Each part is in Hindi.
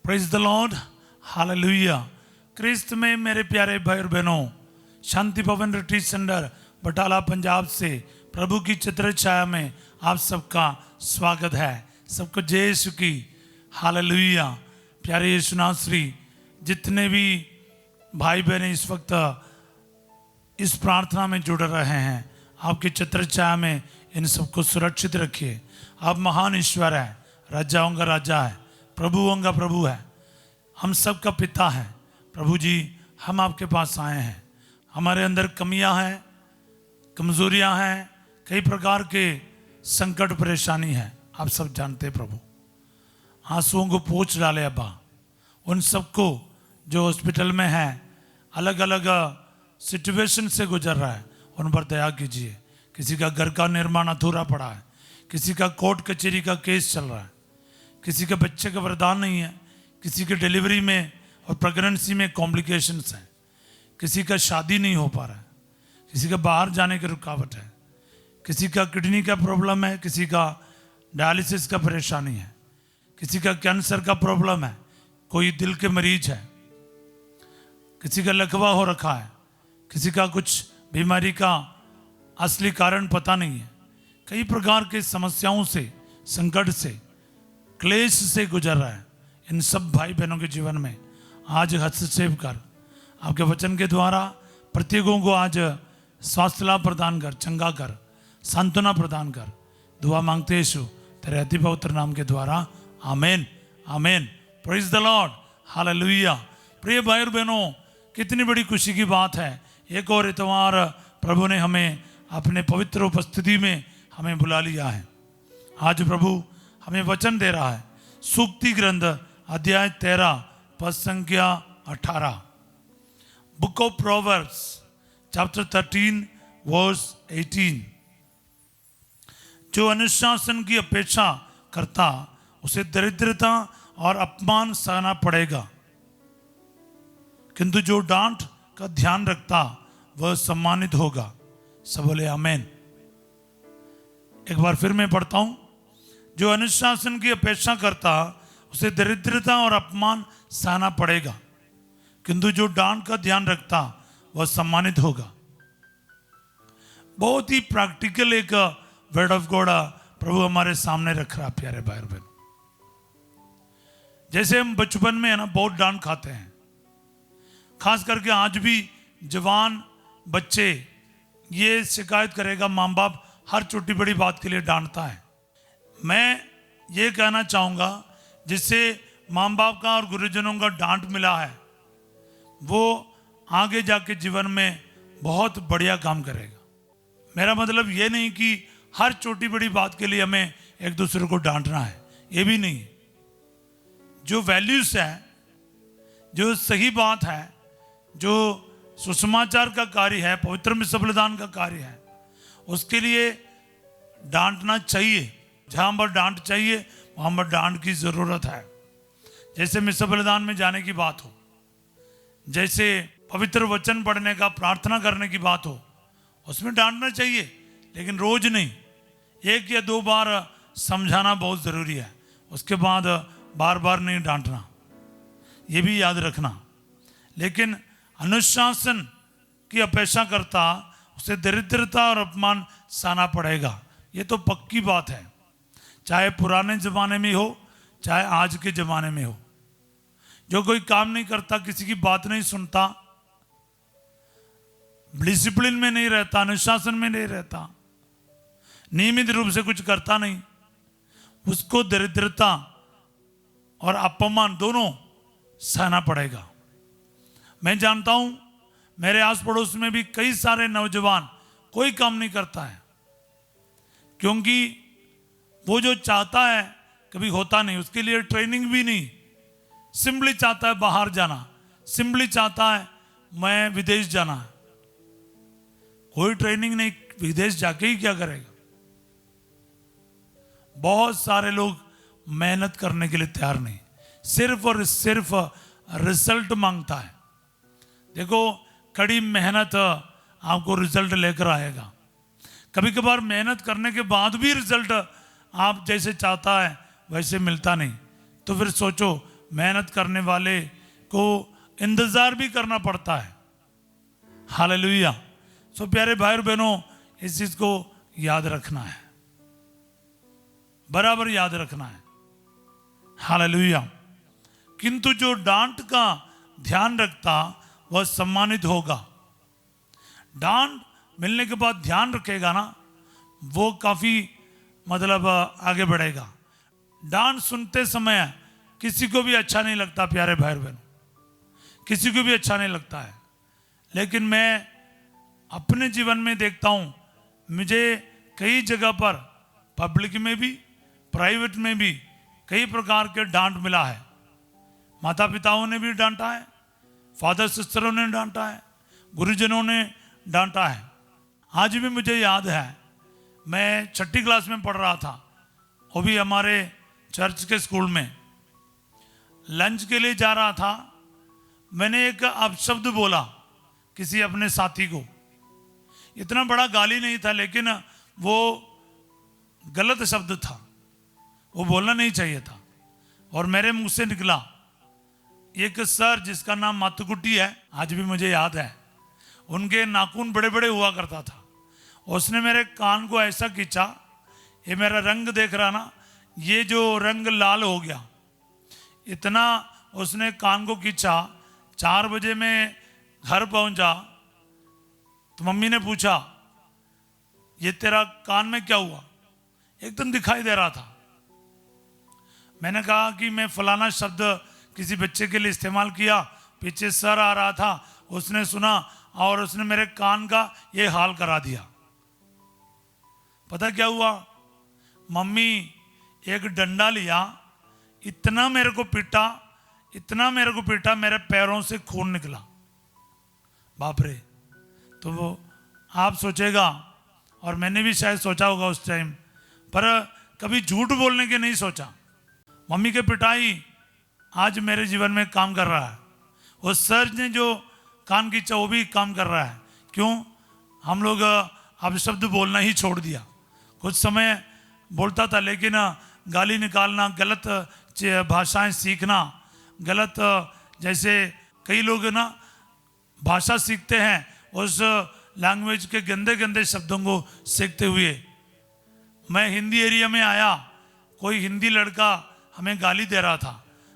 Praise the lord, hallelujah. क्रिस्त में मेरे प्यारे भाई और बहनों, शांति भवन रिट्रीट सेंटर बटाला पंजाब से प्रभु की चित्र छाया में आप सबका स्वागत है। सबको जय यीशु की, हालेलुया। प्यारे यीशु नासरी, जितने भी भाई बहन इस वक्त इस प्रार्थना में जुड़ रहे हैं, आपकी चित्र छाया में इन सबको सुरक्षित रखिए। आप महान ईश्वर है, राजाओं का राजा है, प्रभुओं का प्रभु है, हम सब का पिता है। प्रभु जी, हम आपके पास आए हैं। हमारे अंदर कमियां हैं, कमजोरियां हैं, कई प्रकार के संकट परेशानी है, आप सब जानते हैं। प्रभु आंसुओं को पोंछ डाले अब्बा, उन सबको जो हॉस्पिटल में है, अलग अलग सिचुएशन से गुजर रहा है, उन पर दया कीजिए। किसी का घर का निर्माण अधूरा पड़ा है, किसी का कोर्ट कचहरी का केस चल रहा है, किसी के बच्चे का वरदान नहीं है, किसी के डिलीवरी में और प्रेगनेंसी में कॉम्प्लिकेशंस हैं, किसी का शादी नहीं हो पा रहा है, किसी का बाहर जाने की रुकावट है, किसी का किडनी का प्रॉब्लम है, किसी का डायलिसिस का परेशानी है, किसी का कैंसर का प्रॉब्लम है, कोई दिल के मरीज है, किसी का लकवा हो रखा है, किसी का कुछ बीमारी का असली कारण पता नहीं है। कई प्रकार के समस्याओं से, संकट से, क्लेश से गुजर रहा है। इन सब भाई बहनों के जीवन में आज हस्तक्षेप कर, आपके वचन के द्वारा प्रत्येकों को आज स्वास्थ्य लाभ प्रदान कर, चंगा कर, सांत्वना प्रदान कर। दुआ मांगते यीशु तेरे अति पवित्र नाम के द्वारा, आमीन, आमीन। Praise the lord, hallelujah. प्रिय भाई और बहनों, कितनी बड़ी खुशी की बात है, एक और इतवार प्रभु ने हमें अपने पवित्र उपस्थिति में हमें बुला लिया है। आज प्रभु हमें वचन दे रहा है। सूक्ति ग्रंथ अध्याय 13 पद संख्या 18, book of Proverbs chapter 13 verse 18। जो अनुशासन की अपेक्षा करता उसे दरिद्रता और अपमान सहना पड़ेगा, किंतु जो डांट का ध्यान रखता वह सम्मानित होगा। सब बोले आमीन। एक बार फिर मैं पढ़ता हूं। जो अनुशासन की अपेक्षा करता उसे दरिद्रता और अपमान सहना पड़ेगा, किंतु जो डांट का ध्यान रखता वह सम्मानित होगा। बहुत ही प्रैक्टिकल एक वर्ड ऑफ गॉड प्रभु हमारे सामने रख रहा। प्यारे भाई बहन, जैसे हम बचपन में है ना बहुत डांट खाते हैं, खास करके आज भी जवान बच्चे ये शिकायत करेगा, माँ बाप हर छोटी बड़ी बात के लिए डांटता है। मैं ये कहना चाहूँगा, जिससे माँ बाप का और गुरुजनों का डांट मिला है, वो आगे जाके जीवन में बहुत बढ़िया काम करेगा। मेरा मतलब ये नहीं कि हर छोटी बड़ी बात के लिए हमें एक दूसरे को डांटना है, ये भी नहीं। जो वैल्यूज है, जो सही बात है, जो सुसमाचार का कार्य है, पवित्र मिश्र बलिदान का कार्य है, उसके लिए डांटना चाहिए। जहाँ पर डांट चाहिए वहाँ पर डांट की ज़रूरत है। जैसे मिश्र बलिदान में जाने की बात हो, जैसे पवित्र वचन पढ़ने का, प्रार्थना करने की बात हो, उसमें डांटना चाहिए, लेकिन रोज नहीं। एक या दो बार समझाना बहुत ज़रूरी है, उसके बाद बार बार नहीं डांटना, ये भी याद रखना। लेकिन अनुशासन की अपेक्षा करता उसे दरिद्रता और अपमान सहना पड़ेगा, ये तो पक्की बात है। चाहे पुराने ज़माने में हो, चाहे आज के ज़माने में हो। जो कोई काम नहीं करता, किसी की बात नहीं सुनता, डिसिप्लिन में नहीं रहता, अनुशासन में नहीं रहता, नियमित रूप से कुछ करता नहीं, उसको दरिद्रता और अपमान दोनों सहना पड़ेगा। मैं जानता हूं मेरे आस पड़ोस में भी कई सारे नौजवान कोई काम नहीं करता है, क्योंकि वो जो चाहता है कभी होता नहीं, उसके लिए ट्रेनिंग भी नहीं। सिंपली चाहता है बाहर जाना, सिंपली चाहता है मैं विदेश जाना, कोई ट्रेनिंग नहीं, विदेश जाके ही क्या करेगा। बहुत सारे लोग मेहनत करने के लिए तैयार नहीं, सिर्फ और सिर्फ रिजल्ट मांगता है। देखो, कड़ी मेहनत आपको रिजल्ट लेकर आएगा। कभी कभार मेहनत करने के बाद भी रिजल्ट आप जैसे चाहता है वैसे मिलता नहीं, तो फिर सोचो मेहनत करने वाले को इंतज़ार भी करना पड़ता है। हालेलुया। सो प्यारे भाई और बहनों, इस चीज़ को याद रखना है, बराबर याद रखना है। हालेलुया। किंतु जो डांट का ध्यान रखता वह सम्मानित होगा। डांट मिलने के बाद ध्यान रखेगा ना, वो काफ़ी मतलब आगे बढ़ेगा। डांट सुनते समय किसी को भी अच्छा नहीं लगता प्यारे भाई और बहनों, किसी को भी अच्छा नहीं लगता है। लेकिन मैं अपने जीवन में देखता हूँ, मुझे कई जगह पर पब्लिक में भी प्राइवेट में भी कई प्रकार के डांट मिला है। माता पिताओं ने भी डांटा है, फादर सिस्टरों ने डांटा है, गुरुजनों ने डांटा है। आज भी मुझे याद है, मैं 6ठी क्लास में पढ़ रहा था, वो भी हमारे चर्च के स्कूल में। लंच के लिए जा रहा था, मैंने एक अपशब्द बोला किसी अपने साथी को। इतना बड़ा गाली नहीं था, लेकिन वो गलत शब्द था, वो बोलना नहीं चाहिए था, और मेरे मुंह से निकला। एक सर जिसका नाम मातुकुटी है, आज भी मुझे याद है, उनके नाखून बड़े बड़े हुआ करता था। उसने मेरे कान को ऐसा खींचा, ये मेरा रंग देख रहा ना, ये जो रंग लाल हो गया, इतना उसने कान को खींचा। 4 बजे मैं घर पहुंचा तो मम्मी ने पूछा, ये तेरा कान में क्या हुआ? एकदम दिखाई दे रहा था। मैंने कहा कि मैं फलाना शब्द किसी बच्चे के लिए इस्तेमाल किया, पीछे सर आ रहा था, उसने सुना और उसने मेरे कान का ये हाल करा दिया। पता क्या हुआ? मम्मी एक डंडा लिया, इतना मेरे को पीटा, इतना मेरे को पीटा, मेरे पैरों से खून निकला। बाप रे। तो वो आप सोचेगा, और मैंने भी शायद सोचा होगा उस टाइम, पर कभी झूठ बोलने के नहीं सोचा। मम्मी के पिटाई आज मेरे जीवन में काम कर रहा है। वो सर ने जो कान खींचा वो भी काम कर रहा है। क्यों? हम लोग अब शब्द बोलना ही छोड़ दिया। कुछ समय बोलता था, लेकिन गाली निकालना, गलत भाषाएं सीखना, गलत, जैसे कई लोग ना भाषा सीखते हैं उस लैंग्वेज के गंदे गंदे शब्दों को सीखते हुए। मैं हिंदी एरिया में आया, कोई हिंदी लड़का हमें गाली दे रहा था।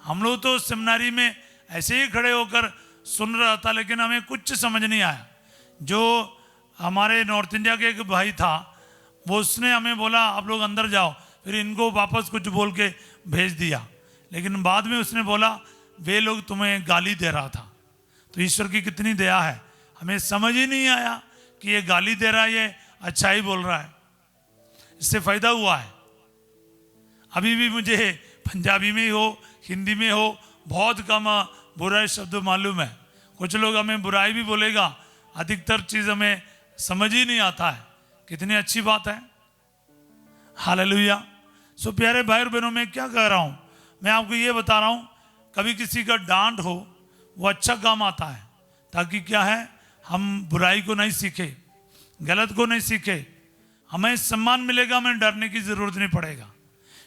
हम लोग तो सेमिनारी में ऐसे ही खड़े होकर सुन रहा था, लेकिन हमें कुछ समझ नहीं आया। जो हमारे नॉर्थ इंडिया के एक भाई था, वो उसने हमें बोला आप लोग अंदर जाओ, फिर इनको वापस कुछ बोल के भेज दिया। लेकिन बाद में उसने बोला वे लोग तुम्हें गाली दे रहा था। तो ईश्वर की कितनी दया है, हमें समझ ही नहीं आया कि ये गाली दे रहा है, ये अच्छा ही बोल रहा है। इससे फायदा हुआ है। अभी भी मुझे पंजाबी में हो, हिंदी में हो, बहुत कम बुरा शब्द मालूम है। कुछ लोग हमें बुराई भी बोलेगा, अधिकतर चीज़ हमें समझ ही नहीं आता है। कितनी अच्छी बात है। हालेलुया। सो प्यारे भाई और बहनों, मैं क्या कह रहा हूँ, मैं आपको ये बता रहा हूँ, कभी किसी का डांट हो वो अच्छा काम आता है, ताकि क्या है, हम बुराई को नहीं सीखे, गलत को नहीं सीखे, हमें सम्मान मिलेगा, हमें डरने की जरूरत नहीं पड़ेगा।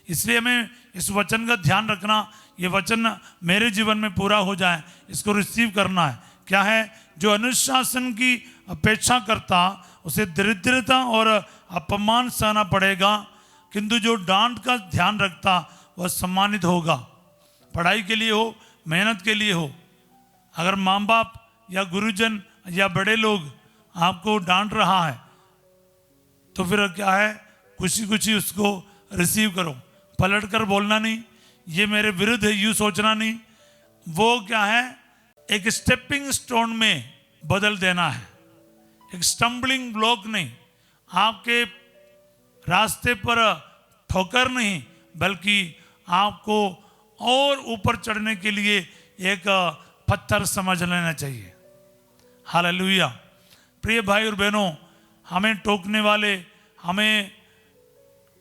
इसलिए हमें इस वचन का ध्यान रखना, ये वचन मेरे जीवन में पूरा हो जाए, इसको रिसीव करना है। क्या है? जो अनुशासन की अपेक्षा करता उसे दरिद्रता और अपमान सहना पड़ेगा, किंतु जो डांट का ध्यान रखता वह सम्मानित होगा। पढ़ाई के लिए हो, मेहनत के लिए हो, अगर माँ बाप या गुरुजन या बड़े लोग आपको डांट रहा है तो फिर क्या है, खुशी खुशी उसको रिसीव करो। पलट कर बोलना नहीं, ये मेरे विरुद्ध है, यूँ सोचना नहीं। वो क्या है, एक स्टेपिंग स्टोन में बदल देना है, एक स्टम्बलिंग ब्लॉक नहीं, आपके रास्ते पर ठोकर नहीं, बल्कि आपको और ऊपर चढ़ने के लिए एक पत्थर समझ लेना चाहिए। हालेलुया। प्रिय भाई और बहनों, हमें टोकने वाले, हमें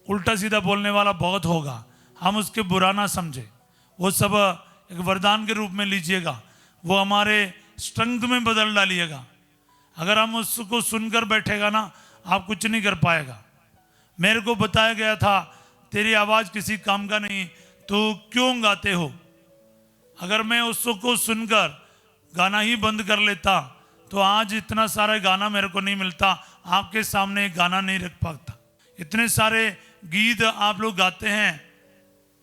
उल्टा सीधा बोलने वाला बहुत होगा, हम उसके बुरा ना समझे। वो सब एक वरदान के रूप में लीजिएगा, वो हमारे स्ट्रेंथ में बदल डालिएगा। अगर हम उसको सुनकर बैठेगा ना, आप कुछ नहीं कर पाएगा। मेरे को बताया गया था, तेरी आवाज़ किसी काम का नहीं, तो क्यों गाते हो? अगर मैं उसको सुनकर गाना ही बंद कर लेता तो आज इतना सारा गाना मेरे को नहीं मिलता, आपके सामने एक गाना नहीं रख पाता। इतने सारे गीत आप लोग गाते हैं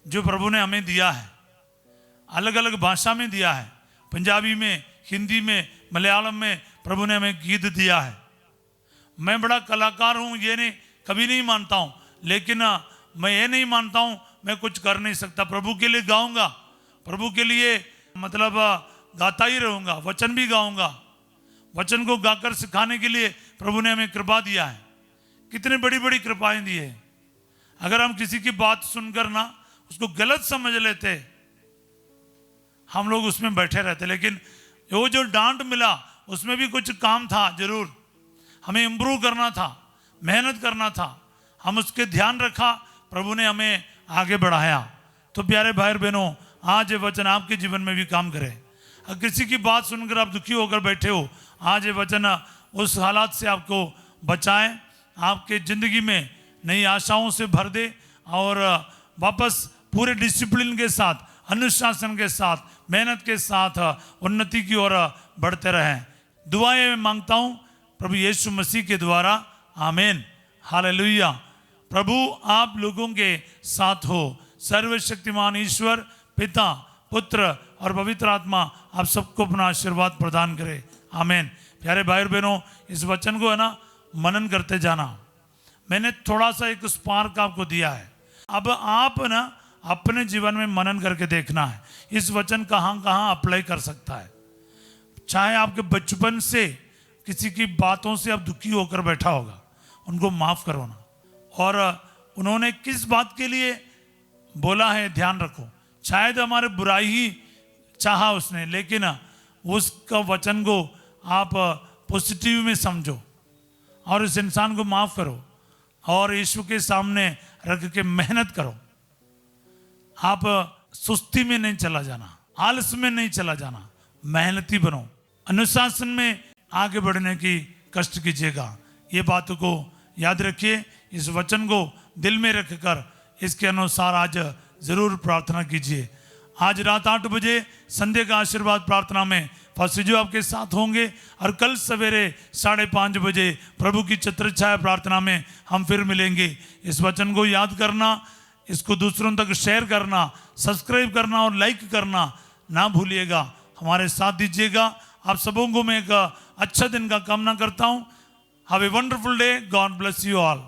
जो प्रभु ने हमें दिया है, अलग अलग भाषा में दिया है, पंजाबी में, हिंदी में, मलयालम में प्रभु ने हमें गीत दिया है। मैं बड़ा कलाकार हूँ ये नहीं कभी नहीं मानता हूँ, लेकिन मैं ये नहीं मानता हूँ मैं कुछ कर नहीं सकता। प्रभु के लिए गाऊंगा, प्रभु के लिए मतलब गाता ही रहूंगा, वचन भी गाऊंगा। वचन को गाकर सिखाने के लिए प्रभु ने हमें कृपा दिया है। कितनी बड़ी बड़ी कृपाएं दी है। अगर हम किसी की बात सुनकर ना उसको गलत समझ लेते, हम लोग उसमें बैठे रहते, लेकिन वो जो डांट मिला उसमें भी कुछ काम था, जरूर हमें इम्प्रूव करना था, मेहनत करना था, हम उसके ध्यान रखा, प्रभु ने हमें आगे बढ़ाया। तो प्यारे भाई और बहनों, आज ये वचन आपके जीवन में भी काम करे। अगर किसी की बात सुनकर आप दुखी होकर बैठे हो, आज ये वचन उस हालात से आपको बचाए, आपके ज़िंदगी में नई आशाओं से भर दे और वापस पूरे डिसिप्लिन के साथ, अनुशासन के साथ, मेहनत के साथ उन्नति की ओर बढ़ते रहें। दुआएं मैं मांगता हूँ प्रभु यीशु मसीह के द्वारा, आमीन, हालेलुया। प्रभु आप लोगों के साथ हो। सर्वशक्तिमान ईश्वर पिता, पुत्र और पवित्र आत्मा आप सबको अपना आशीर्वाद प्रदान करे, आमीन। प्यारे भाई और बहनों, इस वचन को है ना मनन करते जाना। मैंने थोड़ा सा एक स्पार्क आपको दिया है, अब आप ना अपने जीवन में मनन करके देखना है इस वचन कहाँ कहाँ अप्लाई कर सकता है। चाहे आपके बचपन से किसी की बातों से आप दुखी होकर बैठा होगा, उनको माफ करो ना, और उन्होंने किस बात के लिए बोला है ध्यान रखो। शायद हमारे बुराई ही चाहा उसने, लेकिन उसका वचन को आप पॉजिटिव में समझो और इस इंसान को माफ करो और यीशु के सामने रख के मेहनत करो। आप सुस्ती में नहीं चला जाना, आलस में नहीं चला जाना, मेहनती बनो, अनुशासन में आगे बढ़ने की कष्ट कीजिएगा। ये बातों को याद रखिए, इस वचन को दिल में रखकर इसके अनुसार आज जरूर प्रार्थना कीजिए। आज रात 8 बजे संध्या का आशीर्वाद प्रार्थना में फासिजो आपके साथ होंगे और कल सवेरे 5:30 बजे प्रभु की छत्र छाया प्रार्थना में हम फिर मिलेंगे। इस वचन को याद करना, इसको दूसरों तक शेयर करना, सब्सक्राइब करना और लाइक करना ना भूलिएगा। हमारे साथ दीजिएगा। आप सबों को मैं एक अच्छा दिन का कामना करता हूँ। Have a wonderful day. God bless you all.